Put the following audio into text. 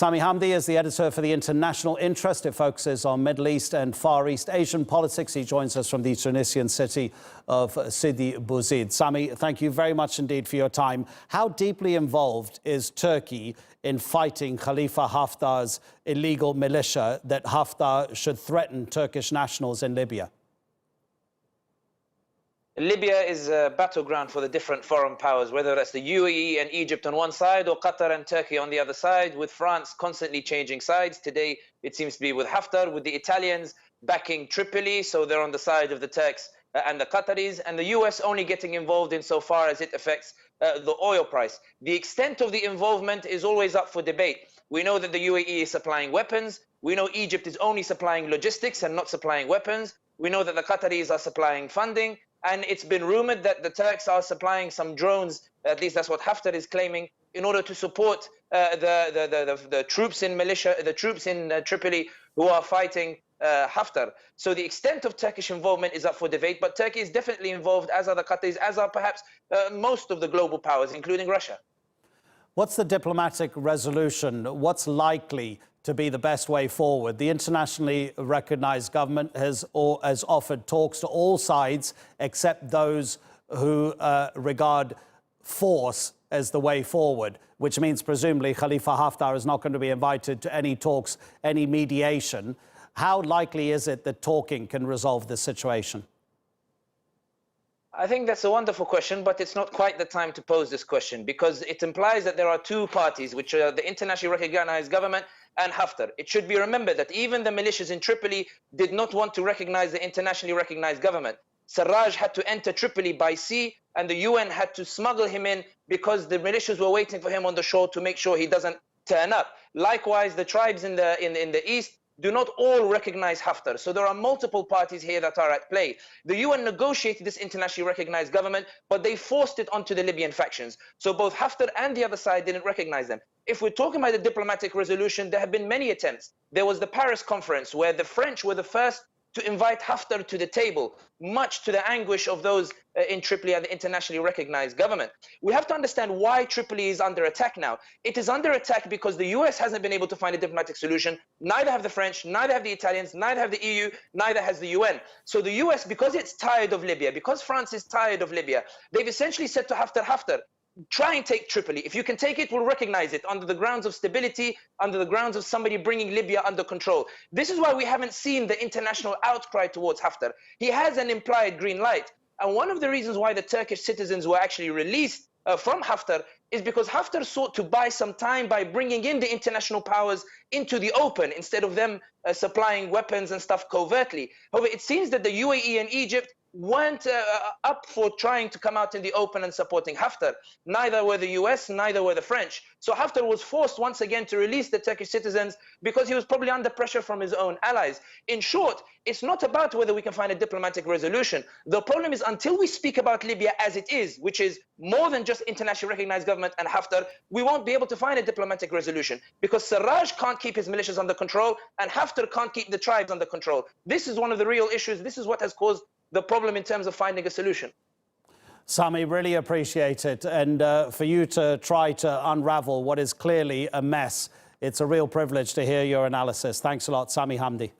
Sami Hamdi is the editor for The International Interest. It focuses on Middle East and Far East Asian politics. He joins us from the Tunisian city of Sidi Bouzid. Sami, thank you very much indeed for your time. How deeply involved is Turkey in fighting Khalifa Haftar's illegal militia that Haftar should threaten Turkish nationals in Libya? Libya is a battleground for the different foreign powers, whether that's the UAE and Egypt on one side or Qatar and Turkey on the other side, with France constantly changing sides. Today, it seems to be with Haftar, with the Italians backing Tripoli, so they're on the side of the Turks and the Qataris, and the US only getting involved insofar as it affects the oil price. The extent of the involvement is always up for debate. We know that the UAE is supplying weapons. We know Egypt is only supplying logistics and not supplying weapons. We know that the Qataris are supplying funding. And it's been rumored that the Turks are supplying some drones, at least that's what Haftar is claiming, in order to support the troops in militia, the troops in Tripoli who are fighting Haftar. So the extent of Turkish involvement is up for debate, but Turkey is definitely involved, as are the Qataris, as are perhaps most of the global powers, including Russia. What's the diplomatic resolution? What's likely to be the best way forward? The internationally recognized government has offered talks to all sides except those who regard force as the way forward, which means presumably Khalifa Haftar is not going to be invited to any talks, any mediation. How likely is it that talking can resolve this situation? I think that's a wonderful question, but it's not quite the time to pose this question, because it implies that there are two parties, which are the internationally recognized government and Haftar. It should be remembered that even the militias in Tripoli did not want to recognize the internationally recognized government. Sarraj had to enter Tripoli by sea, and the UN had to smuggle him in because the militias were waiting for him on the shore to make sure he doesn't turn up. Likewise, the tribes in the east do not all recognize Haftar. So there are multiple parties here that are at play. The UN negotiated this internationally recognized government, but they forced it onto the Libyan factions. So both Haftar and the other side didn't recognize them. If we're talking about the diplomatic resolution, there have been many attempts. There was the Paris conference where the French were the first to invite Haftar to the table, much to the anguish of those in Tripoli and the internationally recognized government. We have to understand why Tripoli is under attack now. It is under attack because the US hasn't been able to find a diplomatic solution. Neither have the French, neither have the Italians, neither have the EU, neither has the UN. So the US, because it's tired of Libya, because France is tired of Libya, they've essentially said to Haftar, try and take Tripoli. If you can take it, we'll recognize it under the grounds of stability, under the grounds of somebody bringing Libya under control. This is why we haven't seen the international outcry towards Haftar. He has an implied green light. And one of the reasons why the Turkish citizens were actually released from Haftar is because Haftar sought to buy some time by bringing in the international powers into the open instead of them supplying weapons and stuff covertly. However, it seems that the UAE and Egypt weren't up for trying to come out in the open and supporting Haftar. Neither were the US, neither were the French. So Haftar was forced once again to release the Turkish citizens because he was probably under pressure from his own allies. In short, it's not about whether we can find a diplomatic resolution. The problem is until we speak about Libya as it is, which is more than just internationally recognized government and Haftar, we won't be able to find a diplomatic resolution because Sarraj can't keep his militias under control and Haftar can't keep the tribes under control. This is one of the real issues. This is what has caused the problem in terms of finding a solution. Sami, really appreciate it. And for you to try to unravel what is clearly a mess, it's a real privilege to hear your analysis. Thanks a lot, Sami Hamdi.